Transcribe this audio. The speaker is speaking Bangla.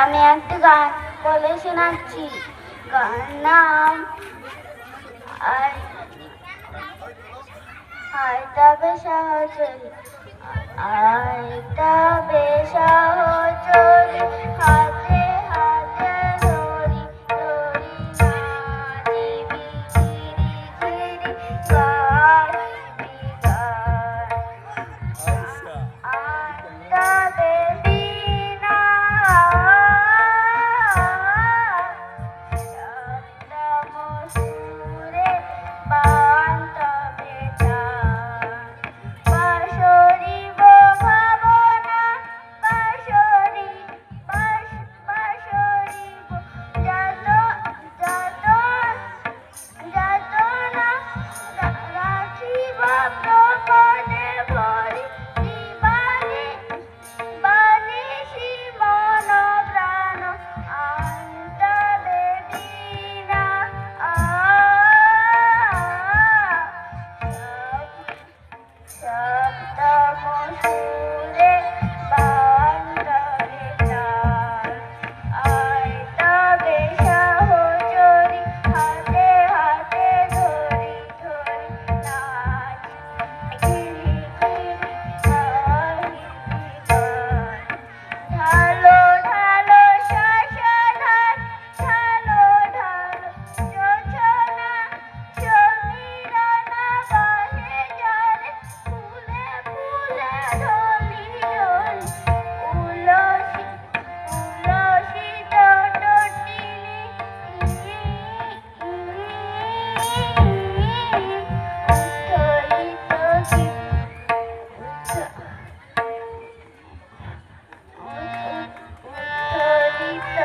আমি একটা গান বলে শোনাচ্ছি। গান নাম আইতাবে সহচরী, আইতাবে সহচরী, হাতে হাতে ধরি ধরি নাচিবি ঝিরি ঝিরি গাইবি গান। আইতাবে বীণা শব্দম সুরে বান্তবে তান। বাঁশরিব ভাবনা বাঁশরিব যত যত যাতনা রাখিব প্রমোদে ভরি জীবনে বানিসি মন প্রাণ। আন্তবে বীণা শব্দম সুরে বান্তবে তান। আইতাবে সহচরী, হাতে হাতে ধরি ধরি নাচিবি ঝিরি ঝিরি গাইবি গান। ঢালো ঢালো শ্মশান, ঢালো ঢালো যোছনা, সমীরণ বহে জলে, ফুলে ফুলে ঢলি ঢলি উলসিত টটিনি। উত্থলিত উত্থলিত